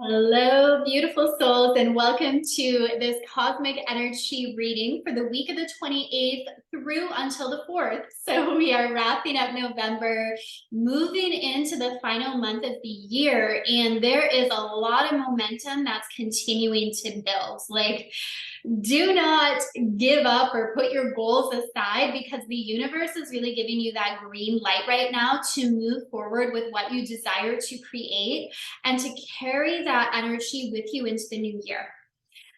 Hello, beautiful souls, and welcome to this cosmic energy reading for the week of the 28th through until the 4th. So we are wrapping up November, moving into the final month of the year, and there is a lot of momentum that's continuing to build. Do not give up or put your goals aside, because the universe is really giving you that green light right now to move forward with what you desire to create and to carry that energy with you into the new year.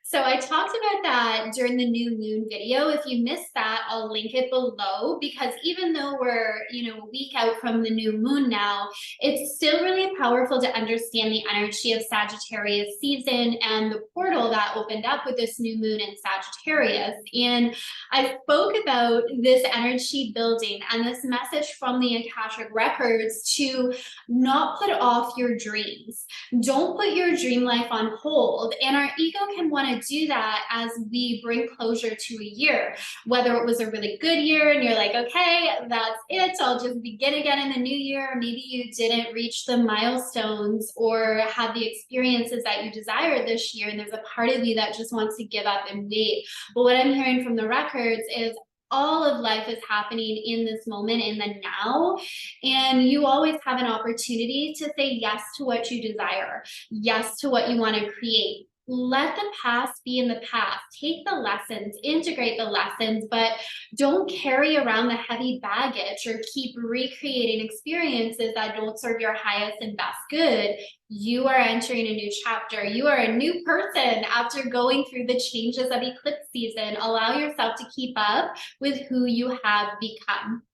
So I talked about that during the new moon video. If you missed that, I'll link it below, because even though we're, a week out from the new moon now, it's still really powerful to understand the energy of Sagittarius season and the portal that opened up with this new moon in Sagittarius. And I spoke about this energy building and this message from the Akashic Records to not put off your dreams. Don't put your dream life on hold. And our ego can want to do that as we bring closure to a year, whether it was a really good year and you're like, okay, that's it, I'll just begin again in the new year. Maybe you didn't reach the milestones or have the experiences that you desired this year, and there's a part of you that just wants to give up and wait. But what I'm hearing from the records is all of life is happening in this moment, in the now, and you always have an opportunity to say yes to what you desire, yes to what you want to create. Let the past be in the past. Take the lessons, integrate the lessons, but don't carry around the heavy baggage or keep recreating experiences that don't serve your highest and best good. You are entering a new chapter. You are a new person after going through the changes of eclipse season. Allow yourself to keep up with who you have become.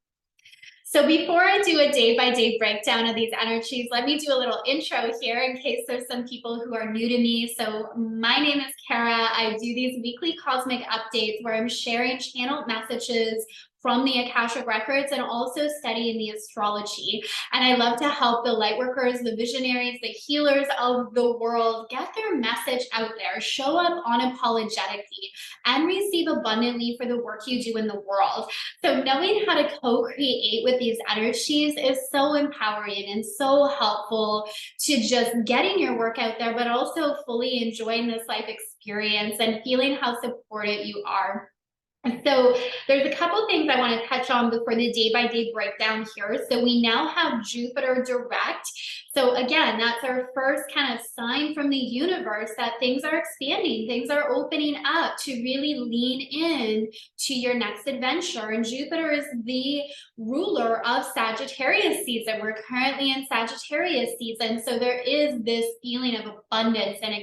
So before I do a day-by-day breakdown of these energies, let me do a little intro here in case there's some people who are new to me. So my name is Kara. I do these weekly cosmic updates where I'm sharing channeled messages from the Akashic Records and also studying the astrology. And I love to help the lightworkers, the visionaries, the healers of the world get their message out there, show up unapologetically, and receive abundantly for the work you do in the world. So knowing how to co-create with these energies is so empowering and so helpful to just getting your work out there, but also fully enjoying this life experience and feeling how supported you are. So there's a couple things I want to touch on before the day-by-day breakdown here. So we now have Jupiter direct. So again, that's our first kind of sign from the universe that things are expanding, things are opening up to really lean in to your next adventure. And Jupiter is the ruler of Sagittarius season. We're currently in Sagittarius season. So there is this feeling of abundance and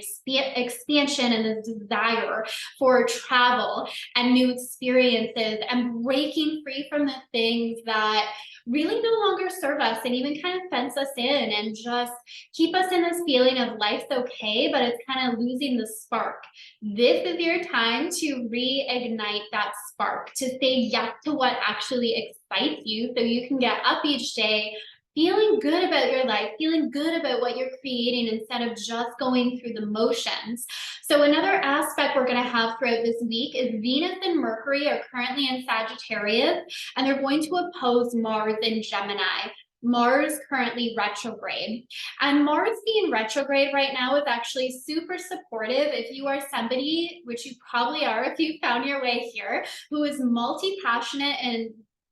expansion and this desire for travel and new experiences and breaking free from the things that really no longer serve us and even kind of fence us in and just keep us in this feeling of life's okay, but it's kind of losing the spark. This is your time to reignite that spark, to say yes to what actually excites you so you can get up each day feeling good about your life, feeling good about what you're creating instead of just going through the motions. So another aspect we're going to have throughout this week is Venus and Mercury are currently in Sagittarius, and they're going to oppose Mars in Gemini. Mars currently retrograde. And Mars being retrograde right now is actually super supportive if you are somebody, which you probably are if you found your way here, who is multi-passionate and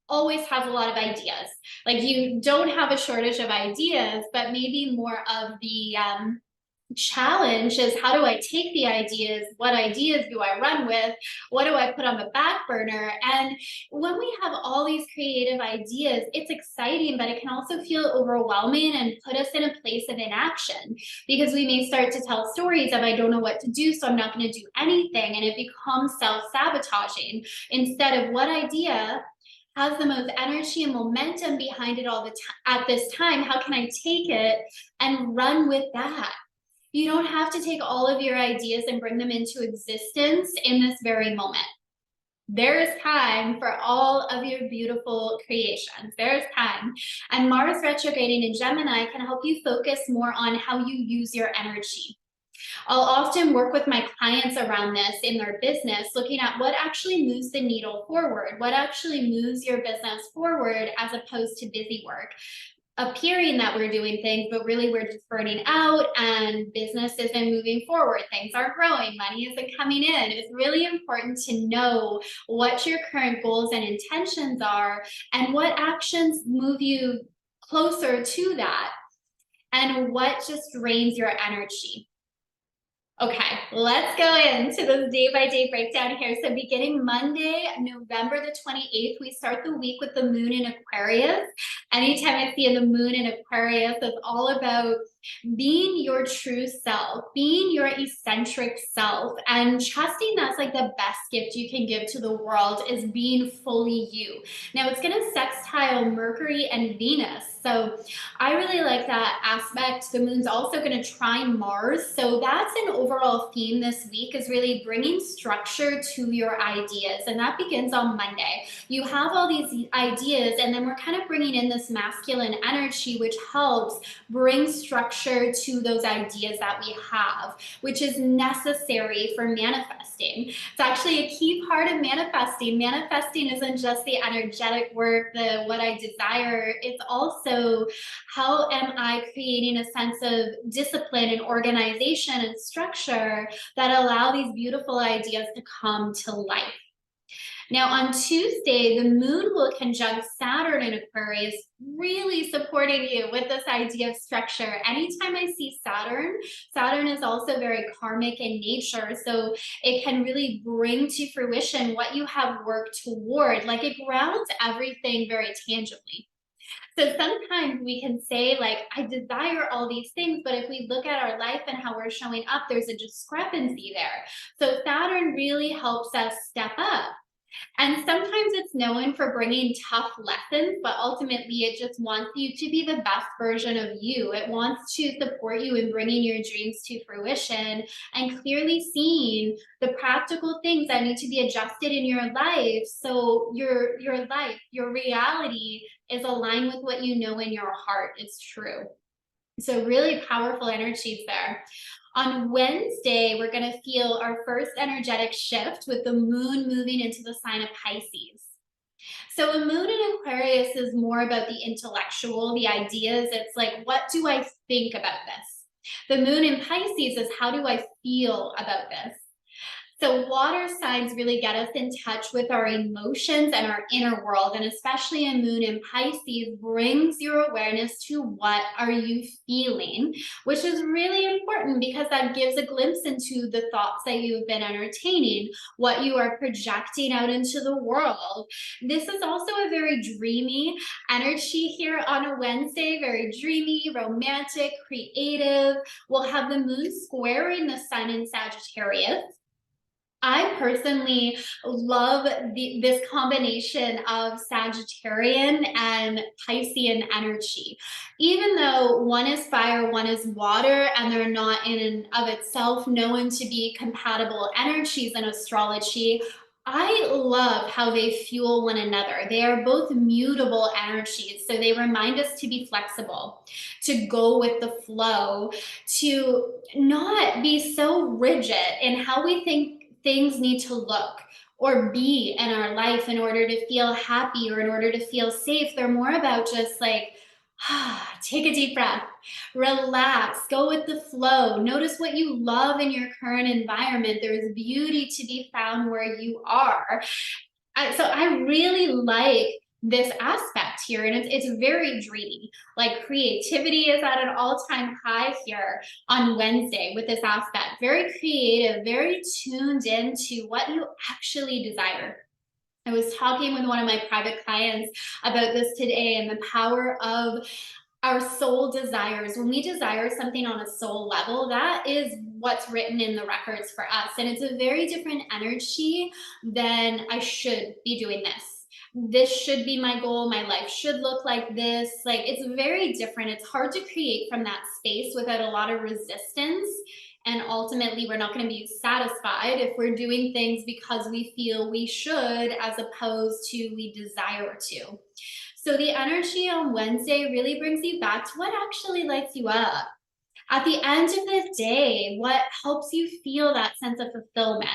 always has a lot of ideas. Like, you don't have a shortage of ideas, but maybe more of the challenge is, how do I take the ideas? What ideas do I run with? What do I put on the back burner? And when we have all these creative ideas, it's exciting, but it can also feel overwhelming and put us in a place of inaction, because we may start to tell stories of, I don't know what to do, so I'm not going to do anything. And it becomes self-sabotaging instead of, what idea has the most energy and momentum behind it all the time at this time? How can I take it and run with that? You don't have to take all of your ideas and bring them into existence in this very moment. There is time for all of your beautiful creations. There's time. And Mars retrograding in Gemini can help you focus more on how you use your energy. I'll often work with my clients around this in their business, looking at what actually moves the needle forward, what actually moves your business forward as opposed to busy work. appearing that we're doing things, but really we're just burning out and business isn't moving forward. Things aren't growing, money isn't coming in. It's really important to know what your current goals and intentions are and what actions move you closer to that and what just drains your energy. Okay, let's go into this day-by-day breakdown here. So beginning Monday, November the 28th, we start the week with the moon in Aquarius. Anytime I see the moon in Aquarius, it's all about being your true self, being your eccentric self, and trusting that's like the best gift you can give to the world is being fully you. Now it's going to sextile Mercury and Venus. So I really like that aspect. The moon's also going to trine Mars. So that's an overall theme this week, is really bringing structure to your ideas. And that begins on Monday. You have all these ideas, and then we're kind of bringing in this masculine energy, which helps bring structure to those ideas that we have, which is necessary for manifesting. It's actually a key part of manifesting. Manifesting isn't just the energetic work, the what I desire. It's also how am I creating a sense of discipline and organization and structure that allow these beautiful ideas to come to life. Now on Tuesday, the moon will conjunct Saturn in Aquarius, really supporting you with this idea of structure. Anytime I see Saturn, Saturn is also very karmic in nature. So it can really bring to fruition what you have worked toward. Like it grounds everything very tangibly. So sometimes we can say like, I desire all these things, but if we look at our life and how we're showing up, there's a discrepancy there. So Saturn really helps us step up. And sometimes it's known for bringing tough lessons, but ultimately it just wants you to be the best version of you. It wants to support you in bringing your dreams to fruition and clearly seeing the practical things that need to be adjusted in your life. So your life, your reality is aligned with what you know in your heart is true. So really powerful energies there. On Wednesday, we're going to feel our first energetic shift with the moon moving into the sign of Pisces. So a moon in Aquarius is more about the intellectual, the ideas. It's like, what do I think about this? The moon in Pisces is, how do I feel about this? So water signs really get us in touch with our emotions and our inner world, and especially a moon in Pisces brings your awareness to what are you feeling, which is really important because that gives a glimpse into the thoughts that you've been entertaining, what you are projecting out into the world. This is also a very dreamy energy here on a Wednesday, very dreamy, romantic, creative. We'll have the moon squaring the sun in Sagittarius. I personally love this combination of Sagittarian and Piscean energy. Even though one is fire, one is water, and they're not in and of itself known to be compatible energies in astrology, I love how they fuel one another. They are both mutable energies, so they remind us to be flexible, to go with the flow, to not be so rigid in how we think things need to look or be in our life in order to feel happy or in order to feel safe. They're more about just like, take a deep breath, relax, go with the flow. Notice what you love in your current environment. There's beauty to be found where you are. So I really like this aspect here, and it's very dreamy. Like creativity is at an all-time high here on Wednesday with this aspect. Very creative, very tuned into what you actually desire. I was talking with one of my private clients about this today and the power of our soul desires. When we desire something on a soul level, that is what's written in the records for us. And it's a very different energy than I should be doing this. This should be my goal. My life should look like this. Like it's very different. It's hard to create from that space without a lot of resistance. And ultimately, we're not going to be satisfied if we're doing things because we feel we should, as opposed to we desire to. So the energy on Wednesday really brings you back to what actually lights you up. At the end of the day, what helps you feel that sense of fulfillment?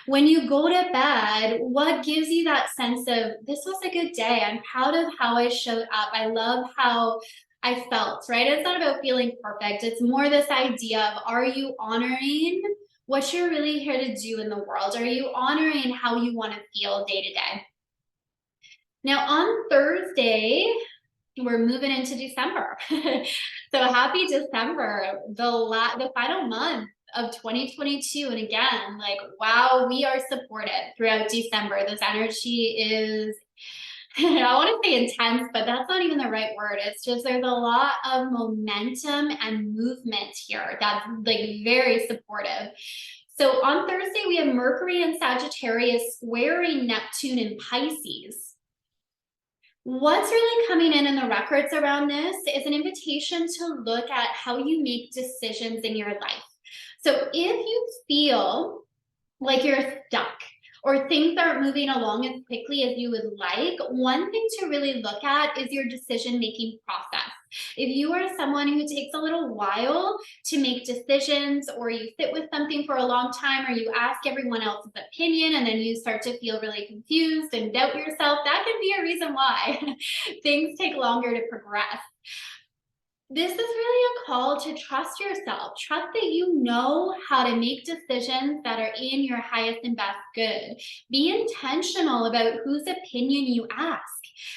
When you go to bed, what gives you that sense of, this was a good day? I'm proud of how I showed up. I love how I felt, right? It's not about feeling perfect. It's more this idea of, are you honoring what you're really here to do in the world? Are you honoring how you want to feel day to day? Now, on Thursday, we're moving into December. So happy December, the final month of 2022. And again, like, wow, we are supported throughout December. This energy is, I want to say intense, but that's not even the right word. It's just, there's a lot of momentum and movement here that's like very supportive. So on Thursday, we have Mercury in Sagittarius squaring Neptune in Pisces. What's really coming in the records around this is an invitation to look at how you make decisions in your life. So if you feel like you're stuck or things aren't moving along as quickly as you would like, one thing to really look at is your decision-making process. If you are someone who takes a little while to make decisions, or you sit with something for a long time, or you ask everyone else's opinion and then you start to feel really confused and doubt yourself, that can be a reason why things take longer to progress. This is really a call to trust yourself. Trust that you know how to make decisions that are in your highest and best good. Be intentional about whose opinion you ask.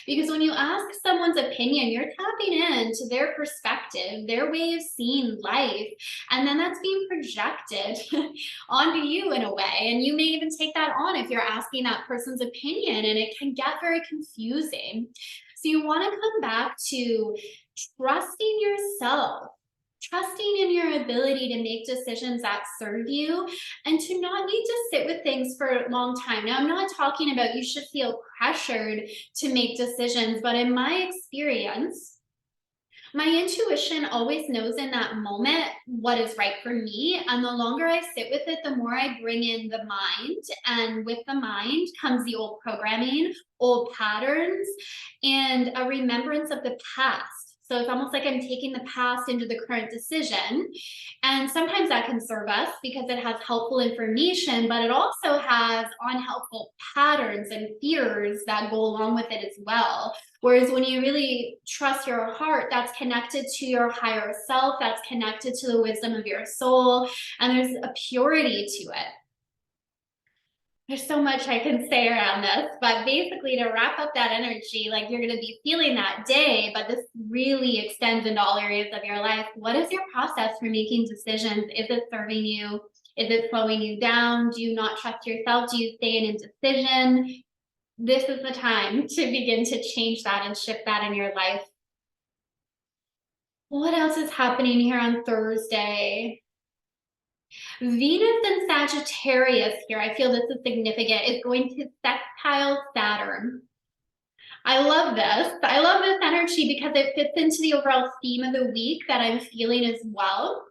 Because when you ask someone's opinion, you're tapping into their perspective, their way of seeing life, and then that's being projected onto you in a way. And you may even take that on if you're asking that person's opinion, and it can get very confusing. So you want to come back to trusting yourself, trusting in your ability to make decisions that serve you, and to not need to sit with things for a long time. Now, I'm not talking about you should feel pressured to make decisions, but in my experience, my intuition always knows in that moment what is right for me. And the longer I sit with it, the more I bring in the mind. And with the mind comes the old programming, old patterns, and a remembrance of the past. So it's almost like I'm taking the past into the current decision. And sometimes that can serve us because it has helpful information, but it also has unhelpful patterns and fears that go along with it as well. Whereas when you really trust your heart, that's connected to your higher self, that's connected to the wisdom of your soul, and there's a purity to it. There's so much I can say around this, but basically to wrap up that energy, like you're going to be feeling that day, but this really extends into all areas of your life. What is your process for making decisions? Is it serving you? Is it slowing you down? Do you not trust yourself? Do you stay in indecision? This is the time to begin to change that and shift that in your life. What else is happening here on Thursday? Venus in Sagittarius here, I feel this is significant, is going to sextile Saturn. I love this. I love this energy because it fits into the overall theme of the week that I'm feeling as well.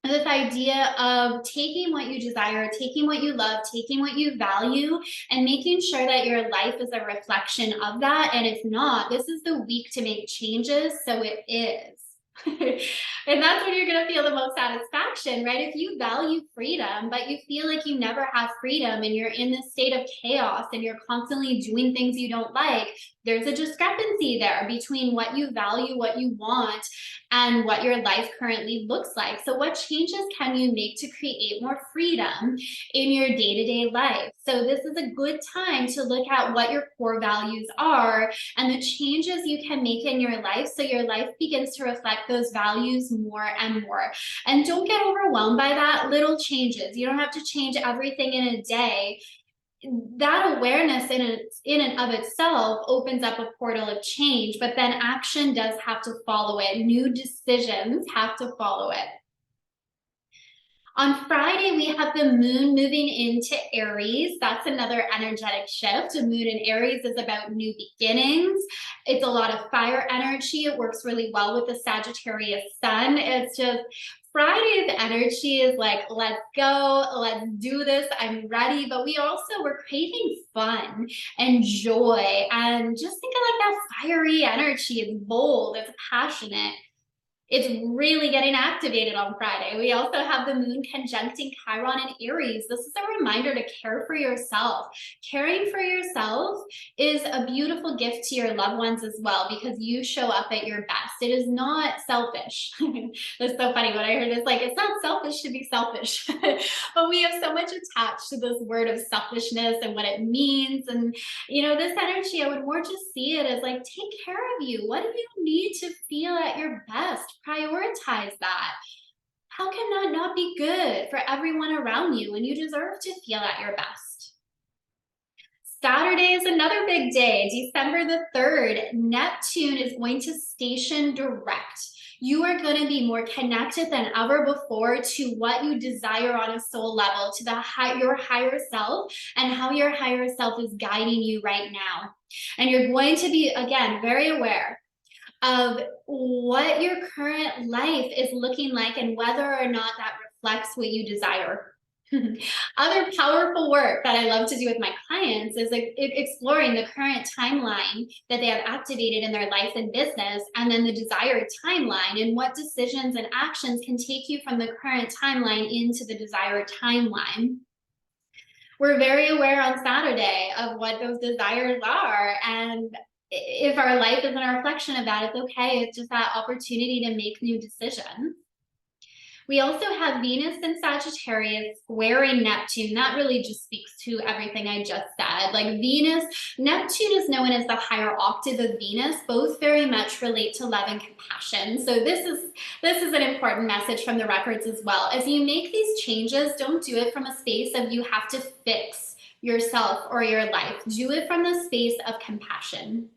This idea of taking what you desire, taking what you love, taking what you value, and making sure that your life is a reflection of that. And if not, this is the week to make changes, so it is. And that's when you're going to feel the most satisfaction, right? If you value freedom, but you feel like you never have freedom and you're in this state of chaos and you're constantly doing things you don't like, there's a discrepancy there between what you value, what you want, and what your life currently looks like. So what changes can you make to create more freedom in your day-to-day life? So this is a good time to look at what your core values are and the changes you can make in your life so your life begins to reflect those values more and more. And don't get overwhelmed by that. Little changes. You don't have to change everything in a day. That awareness in and of itself opens up a portal of change, but then action does have to follow it. New decisions have to follow it. On Friday, we have the moon moving into Aries. That's another energetic shift. A moon in Aries is about new beginnings. It's a lot of fire energy. It works really well with the Sagittarius sun. It's just Friday's energy is like, let's go, let's do this, I'm ready. But we're craving fun and joy. And just think of like that fiery energy. It's bold, it's passionate. It's really getting activated on Friday. We also have the moon conjuncting Chiron in Aries. This is a reminder to care for yourself. Caring for yourself is a beautiful gift to your loved ones as well, because you show up at your best. It is not selfish. That's so funny. What I heard is like, it's not selfish to be selfish. But we have so much attached to this word of selfishness and what it means. And, you know, this energy, I would more just see it as like, take care of you. What do you need to feel at your best? Prioritize that. How can that not be good for everyone around you? And you deserve to feel at your best. Saturday is another big day, December the 3rd. Neptune is going to station direct. You are going to be more connected than ever before to what you desire on a soul level, to your higher self, and how your higher self is guiding you right now. And you're going to be, again, very aware of what your current life is looking like and whether or not that reflects what you desire. Other powerful work that I love to do with my clients is like exploring the current timeline that they have activated in their life and business, and then the desired timeline, and what decisions and actions can take you from the current timeline into the desired timeline. We're very aware on Saturday of what those desires are, and if our life isn't a reflection of that, it's okay. It's just that opportunity to make new decisions. We also have Venus in Sagittarius squaring Neptune. That really just speaks to everything I just said. Like Venus, Neptune is known as the higher octave of Venus. Both very much relate to love and compassion. So this is an important message from the records as well. As you make these changes, don't do it from a space of you have to fix yourself or your life. Do it from the space of compassion.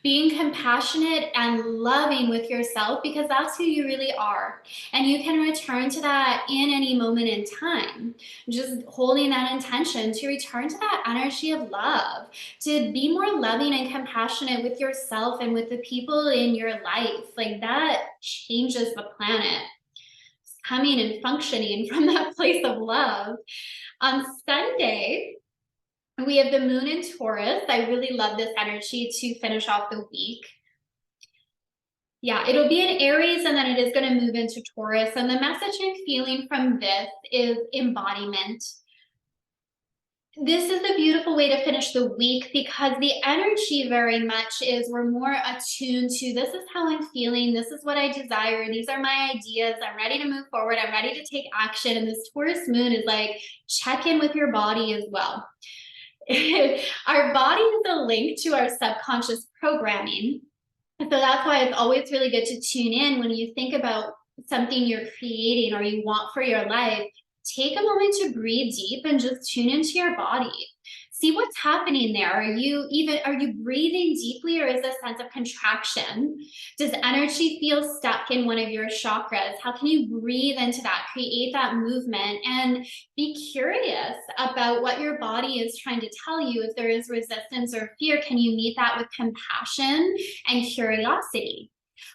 Being compassionate and loving with yourself, because that's who you really are. And you can return to that in any moment in time. Just holding that intention to return to that energy of love, to be more loving and compassionate with yourself and with the people in your life. Like that changes the planet. Coming and functioning from that place of love. On Sunday, we have the moon in Taurus. I really love this energy to finish off the week. Yeah, it'll be in Aries and then it is going to move into Taurus. And the message I'm feeling from this is embodiment. This is a beautiful way to finish the week, because the energy very much is we're more attuned to, this is how I'm feeling, this is what I desire, these are my ideas, I'm ready to move forward, I'm ready to take action. And this Taurus moon is like, check in with your body as well. Our body is a link to our subconscious programming. So that's why it's always really good to tune in when you think about something you're creating or you want for your life. Take a moment to breathe deep and just tune into your body. See what's happening there. Are you breathing deeply, or is there a sense of contraction? Does energy feel stuck in one of your chakras? How can you breathe into that, create that movement, and be curious about what your body is trying to tell you? If there is resistance or fear, can you meet that with compassion and curiosity?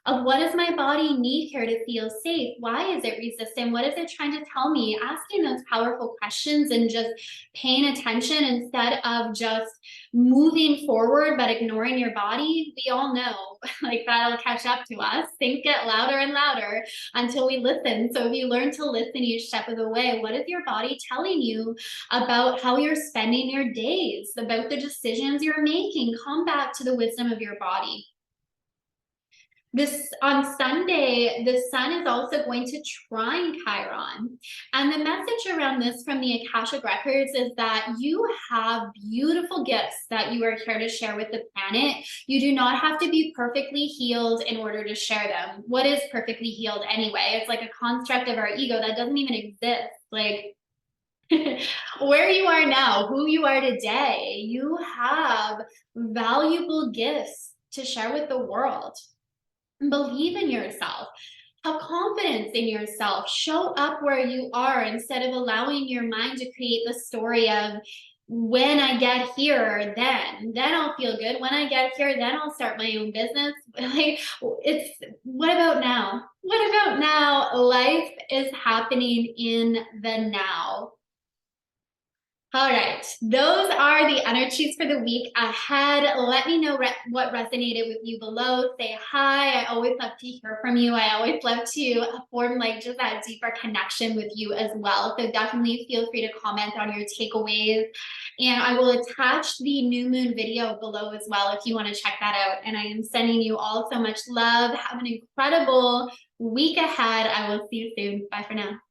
Of what does my body need here to feel safe? Why is it resistant? What is it trying to tell me? Asking those powerful questions and just paying attention instead of just moving forward but ignoring your body. We all know like that'll catch up to us. Things get louder and louder until we listen. So if you learn to listen each step of the way, what is your body telling you about how you're spending your days, about the decisions you're making? Come back to the wisdom of your body. This on Sunday, the sun is also going to trine Chiron. And the message around this from the Akashic Records is that you have beautiful gifts that you are here to share with the planet. You do not have to be perfectly healed in order to share them. What is perfectly healed anyway? It's like a construct of our ego that doesn't even exist. Like where you are now, who you are today, you have valuable gifts to share with the world. Believe in yourself. Have confidence in yourself. Show up where you are instead of allowing your mind to create the story of, when I get here, then I'll feel good. When I get here, then I'll start my own business. Like, it's, what about now? What about now? Life is happening in the now. All right, those are the energies for the week ahead. Let me know what resonated with you below. Say hi. I always love to hear from you. I always love to form like just that deeper connection with you as well. So definitely feel free to comment on your takeaways. And I will attach the new moon video below as well if you want to check that out. And I am sending you all so much love. Have an incredible week ahead. I will see you soon. Bye for now.